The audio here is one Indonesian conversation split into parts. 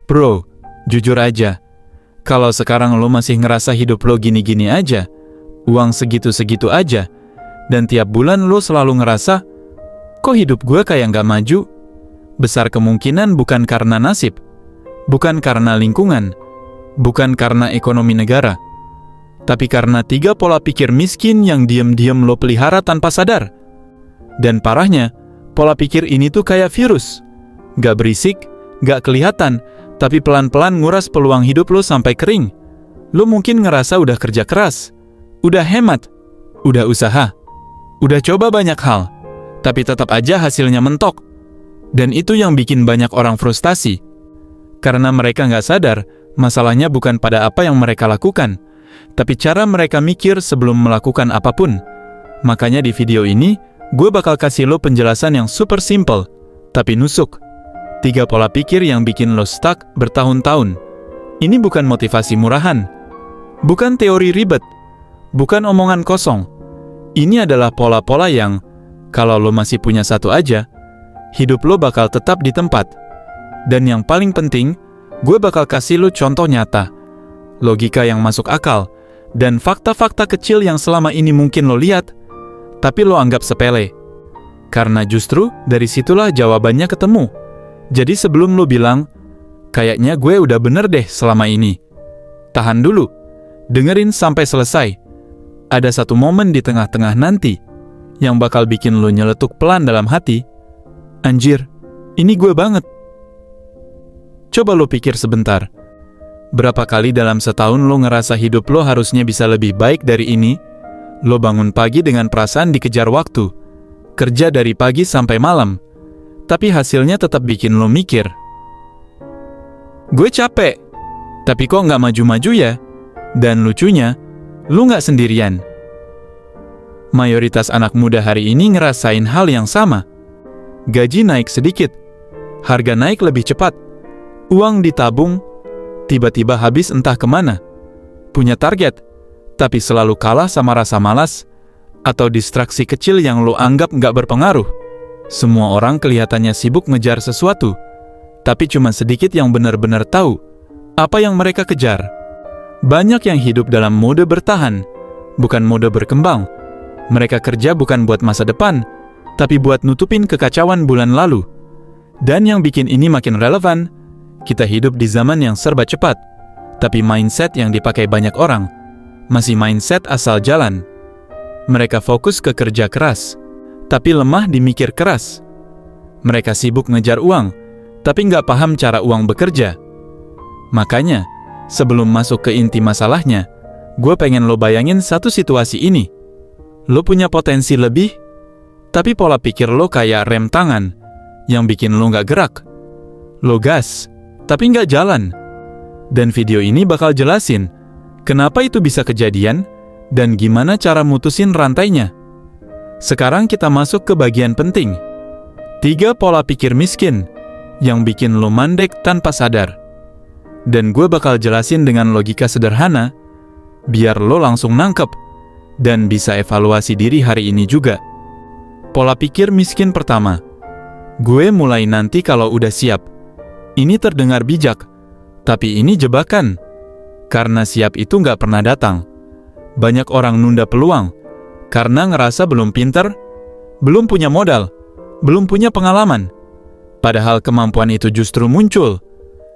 Bro, jujur aja, kalau sekarang lo masih ngerasa hidup lo gini-gini aja, uang segitu-segitu aja, dan tiap bulan lo selalu ngerasa, kok hidup gue kayak nggak maju? Besar kemungkinan bukan karena nasib, bukan karena lingkungan, bukan karena ekonomi negara, tapi karena 3 pola pikir miskin yang diam-diam lo pelihara tanpa sadar. Dan parahnya, pola pikir ini tuh kayak virus. Nggak berisik, nggak kelihatan, tapi pelan-pelan nguras peluang hidup lo sampai kering. Lo mungkin ngerasa udah kerja keras, udah hemat, udah usaha, udah coba banyak hal, tapi tetap aja hasilnya mentok. Dan itu yang bikin banyak orang frustasi. Karena mereka nggak sadar, masalahnya bukan pada apa yang mereka lakukan, tapi cara mereka mikir sebelum melakukan apapun. Makanya di video ini, gue bakal kasih lo penjelasan yang super simple, tapi nusuk. 3 pola pikir yang bikin lo stuck bertahun-tahun. Ini bukan motivasi murahan, bukan teori ribet, bukan omongan kosong. Ini adalah pola-pola yang, kalau lo masih punya satu aja, hidup lo bakal tetap di tempat. Dan yang paling penting, gue bakal kasih lo contoh nyata, logika yang masuk akal, dan fakta-fakta kecil yang selama ini mungkin lo lihat, tapi lo anggap sepele. Karena justru dari situlah jawabannya ketemu. Jadi sebelum lo bilang, kayaknya gue udah bener deh selama ini, tahan dulu, dengerin sampai selesai. Ada satu momen di tengah-tengah nanti yang bakal bikin lo nyeletuk pelan dalam hati, anjir, ini gue banget. Coba lo pikir sebentar, berapa kali dalam setahun lo ngerasa hidup lo harusnya bisa lebih baik dari ini? Lo bangun pagi dengan perasaan dikejar waktu, kerja dari pagi sampai malam, tapi hasilnya tetap bikin lo mikir, gue capek, tapi kok nggak maju-maju ya? Dan lucunya, lo nggak sendirian. Mayoritas anak muda hari ini ngerasain hal yang sama. Gaji naik sedikit, harga naik lebih cepat, uang ditabung, tiba-tiba habis entah kemana. Punya target, tapi selalu kalah sama rasa malas atau distraksi kecil yang lo anggap nggak berpengaruh. Semua orang kelihatannya sibuk ngejar sesuatu, tapi cuma sedikit yang benar-benar tahu apa yang mereka kejar. Banyak yang hidup dalam mode bertahan, bukan mode berkembang. Mereka kerja bukan buat masa depan, tapi buat nutupin kekacauan bulan lalu. Dan yang bikin ini makin relevan, kita hidup di zaman yang serba cepat, tapi mindset yang dipakai banyak orang masih mindset asal jalan. Mereka fokus ke kerja keras, tapi lemah di mikir keras. Mereka sibuk ngejar uang, tapi nggak paham cara uang bekerja. Makanya, sebelum masuk ke inti masalahnya, gue pengen lo bayangin satu situasi ini. Lo punya potensi lebih, tapi pola pikir lo kayak rem tangan, yang bikin lo nggak gerak. Lo gas, tapi nggak jalan. Dan video ini bakal jelasin, kenapa itu bisa kejadian, dan gimana cara mutusin rantainya. Sekarang kita masuk ke bagian penting. 3 pola pikir miskin yang bikin lo mandek tanpa sadar. Dan gue bakal jelasin dengan logika sederhana, biar lo langsung nangkep dan bisa evaluasi diri hari ini juga. Pola pikir miskin pertama, gue mulai nanti kalau udah siap. Ini terdengar bijak, tapi ini jebakan. Karena siap itu nggak pernah datang. Banyak orang nunda peluang karena ngerasa belum pinter, belum punya modal, belum punya pengalaman. Padahal kemampuan itu justru muncul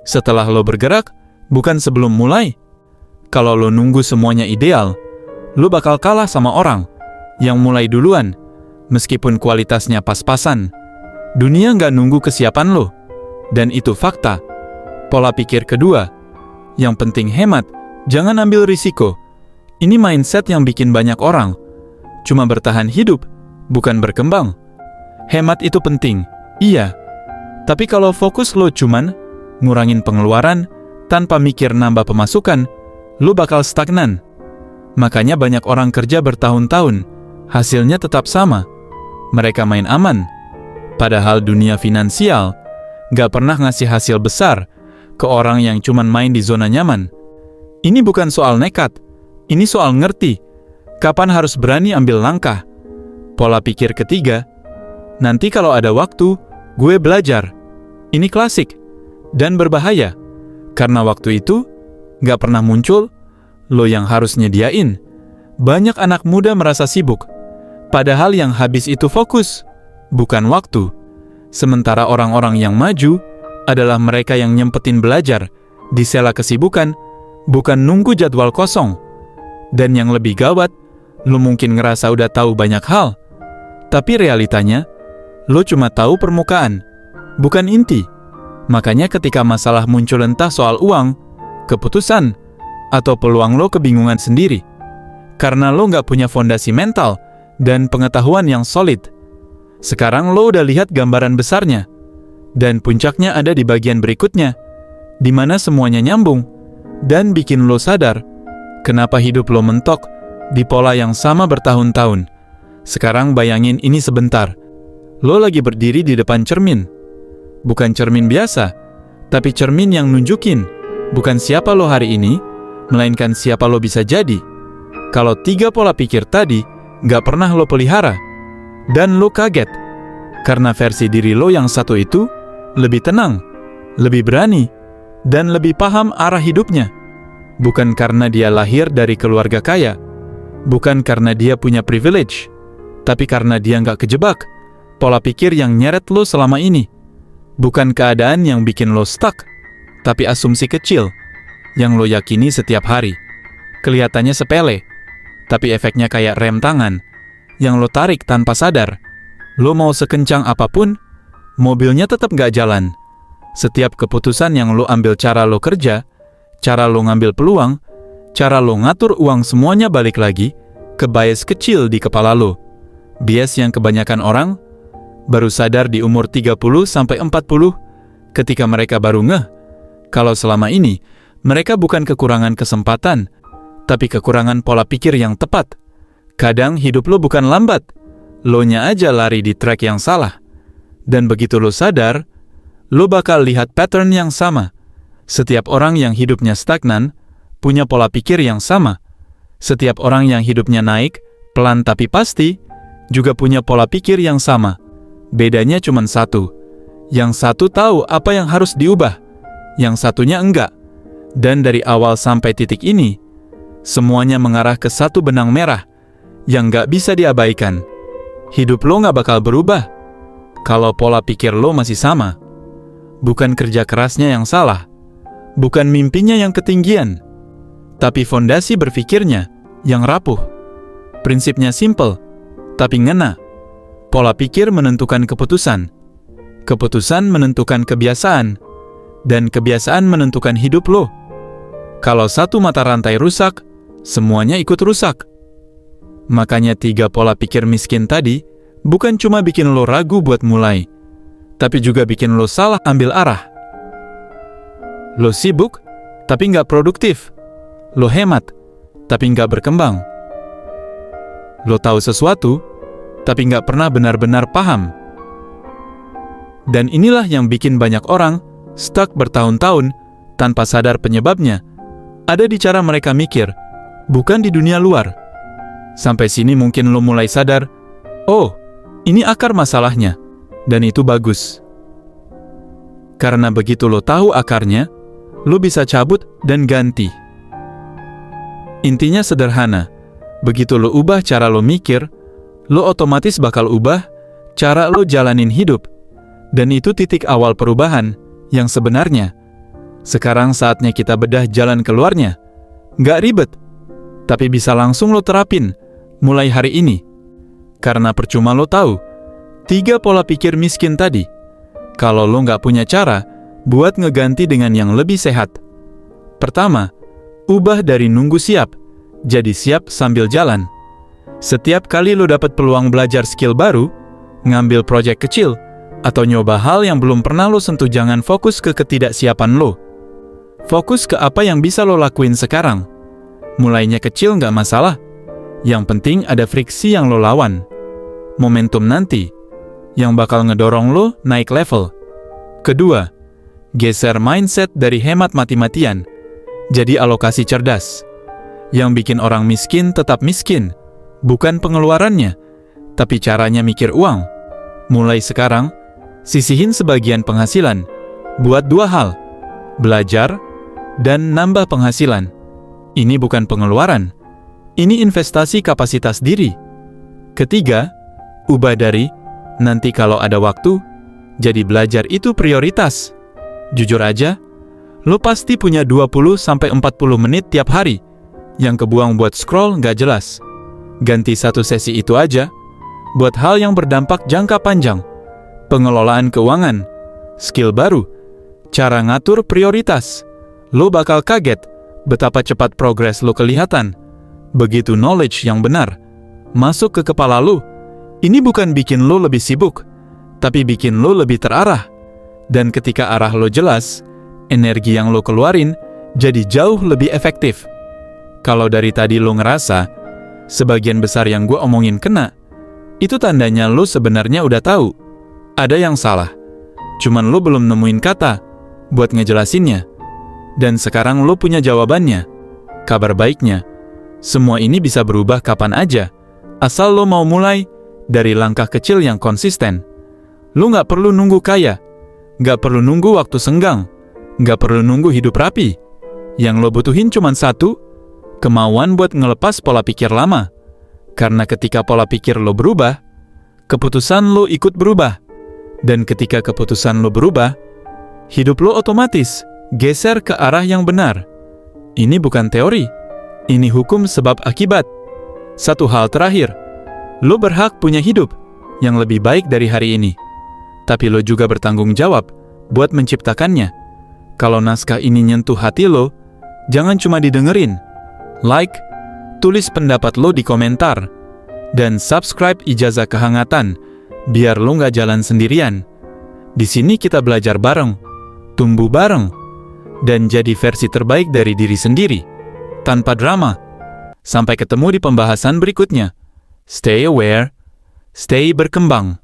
setelah lo bergerak, bukan sebelum mulai. Kalau lo nunggu semuanya ideal, lo bakal kalah sama orang yang mulai duluan, meskipun kualitasnya pas-pasan. Dunia nggak nunggu kesiapan lo, dan itu fakta. Pola pikir kedua, yang penting hemat, jangan ambil risiko. Ini mindset yang bikin banyak orang cuma bertahan hidup, bukan berkembang. Hemat itu penting, iya. Tapi kalau fokus lo cuman ngurangin pengeluaran tanpa mikir nambah pemasukan, lo bakal stagnan. Makanya banyak orang kerja bertahun-tahun, hasilnya tetap sama. Mereka main aman. Padahal dunia finansial gak pernah ngasih hasil besar ke orang yang cuman main di zona nyaman. Ini bukan soal nekat, ini soal ngerti kapan harus berani ambil langkah. Pola pikir ketiga, nanti kalau ada waktu, gue belajar. Ini klasik dan berbahaya. Karena waktu itu gak pernah muncul, lo yang harus nyediain. Banyak anak muda merasa sibuk, padahal yang habis itu fokus, bukan waktu. Sementara orang-orang yang maju adalah mereka yang nyempetin belajar di sela kesibukan, bukan nunggu jadwal kosong. Dan yang lebih gawat, lo mungkin ngerasa udah tahu banyak hal, tapi realitanya, lo cuma tahu permukaan, bukan inti. Makanya ketika masalah muncul entah soal uang, keputusan, atau peluang lo kebingungan sendiri. Karena lo nggak punya fondasi mental dan pengetahuan yang solid. Sekarang lo udah lihat gambaran besarnya, dan puncaknya ada di bagian berikutnya, di mana semuanya nyambung, dan bikin lo sadar, kenapa hidup lo mentok di pola yang sama bertahun-tahun. Sekarang bayangin ini sebentar, lo lagi berdiri di depan cermin. Bukan cermin biasa, tapi cermin yang nunjukin, bukan siapa lo hari ini, melainkan siapa lo bisa jadi. Kalau 3 pola pikir tadi gak pernah lo pelihara, dan lo kaget, karena versi diri lo yang satu itu lebih tenang, lebih berani, dan lebih paham arah hidupnya. Bukan karena dia lahir dari keluarga kaya, bukan karena dia punya privilege, tapi karena dia gak kejebak pola pikir yang nyeret lo selama ini. Bukan keadaan yang bikin lo stuck, tapi asumsi kecil yang lo yakini setiap hari. Kelihatannya sepele, tapi efeknya kayak rem tangan yang lo tarik tanpa sadar. Lo mau sekencang apapun, mobilnya tetap gak jalan. Setiap keputusan yang lo ambil, cara lo kerja, cara lo ngambil peluang, cara lo ngatur uang, semuanya balik lagi ke bias kecil di kepala lo. Bias yang kebanyakan orang baru sadar di umur 30-40 ketika mereka baru ngeh kalau selama ini mereka bukan kekurangan kesempatan, tapi kekurangan pola pikir yang tepat. Kadang hidup lo bukan lambat, lo-nya aja lari di track yang salah. Dan begitu lo sadar, lo bakal lihat pattern yang sama. Setiap orang yang hidupnya stagnan punya pola pikir yang sama. Setiap orang yang hidupnya naik, pelan tapi pasti, juga punya pola pikir yang sama. Bedanya cuma satu. Yang satu tahu apa yang harus diubah, yang satunya enggak. Dan dari awal sampai titik ini, semuanya mengarah ke satu benang merah yang gak bisa diabaikan. Hidup lo gak bakal berubah kalau pola pikir lo masih sama. Bukan kerja kerasnya yang salah, bukan mimpinya yang ketinggian, tapi fondasi berpikirnya yang rapuh. Prinsipnya simple, tapi ngena. Pola pikir menentukan keputusan, keputusan menentukan kebiasaan, dan kebiasaan menentukan hidup lo. Kalau satu mata rantai rusak, semuanya ikut rusak. Makanya 3 pola pikir miskin tadi bukan cuma bikin lo ragu buat mulai, tapi juga bikin lo salah ambil arah. Lo sibuk, tapi nggak produktif. Lo hemat, tapi nggak berkembang. Lo tahu sesuatu, tapi nggak pernah benar-benar paham. Dan inilah yang bikin banyak orang stuck bertahun-tahun tanpa sadar penyebabnya. Ada di cara mereka mikir, bukan di dunia luar. Sampai sini mungkin lo mulai sadar, oh, ini akar masalahnya, dan itu bagus. Karena begitu lo tahu akarnya, lo bisa cabut dan ganti. Intinya sederhana, begitu lo ubah cara lo mikir, lo otomatis bakal ubah cara lo jalanin hidup. Dan itu titik awal perubahan yang sebenarnya. Sekarang saatnya kita bedah jalan keluarnya. Nggak ribet, tapi bisa langsung lo terapin mulai hari ini. Karena percuma lo tahu 3 pola pikir miskin tadi, kalau lo nggak punya cara buat ngeganti dengan yang lebih sehat. Pertama, ubah dari nunggu siap, jadi siap sambil jalan. Setiap kali lo dapat peluang belajar skill baru, ngambil proyek kecil, atau nyoba hal yang belum pernah lo sentuh, jangan fokus ke ketidaksiapan lo. Fokus ke apa yang bisa lo lakuin sekarang. Mulainya kecil nggak masalah. Yang penting ada friksi yang lo lawan. Momentum nanti yang bakal ngedorong lo naik level. Kedua, geser mindset dari hemat mati-matian jadi alokasi cerdas. Yang bikin orang miskin tetap miskin, bukan pengeluarannya, tapi caranya mikir uang. Mulai sekarang, sisihin sebagian penghasilan buat 2 hal: belajar dan nambah penghasilan. Ini bukan pengeluaran, ini investasi kapasitas diri. Ketiga, ubah dari nanti kalau ada waktu, jadi belajar itu prioritas. Jujur aja, lo pasti punya 20-40 menit tiap hari yang kebuang buat scroll nggak jelas. Ganti satu sesi itu aja buat hal yang berdampak jangka panjang. Pengelolaan keuangan, skill baru, cara ngatur prioritas. Lo bakal kaget betapa cepat progres lo kelihatan. Begitu knowledge yang benar masuk ke kepala lo, ini bukan bikin lo lebih sibuk, tapi bikin lo lebih terarah. Dan ketika arah lo jelas, energi yang lo keluarin jadi jauh lebih efektif. Kalau dari tadi lo ngerasa sebagian besar yang gue omongin kena, itu tandanya lo sebenarnya udah tahu. Ada yang salah, cuman lo belum nemuin kata buat ngejelasinnya. Dan sekarang lo punya jawabannya. Kabar baiknya, semua ini bisa berubah kapan aja, asal lo mau mulai dari langkah kecil yang konsisten. Lo gak perlu nunggu kaya, gak perlu nunggu waktu senggang, gak perlu nunggu hidup rapi. Yang lo butuhin cuman satu, kemauan buat ngelepas pola pikir lama. Karena ketika pola pikir lo berubah, keputusan lo ikut berubah. Dan ketika keputusan lo berubah, hidup lo otomatis geser ke arah yang benar. Ini bukan teori, ini hukum sebab akibat. Satu hal terakhir, lo berhak punya hidup yang lebih baik dari hari ini. Tapi lo juga bertanggung jawab buat menciptakannya. Kalau naskah ini nyentuh hati lo, jangan cuma didengerin. Like, tulis pendapat lo di komentar, dan subscribe Ijazah Kehangatan, biar lo nggak jalan sendirian. Di sini kita belajar bareng, tumbuh bareng, dan jadi versi terbaik dari diri sendiri, tanpa drama. Sampai ketemu di pembahasan berikutnya. Stay aware, stay berkembang.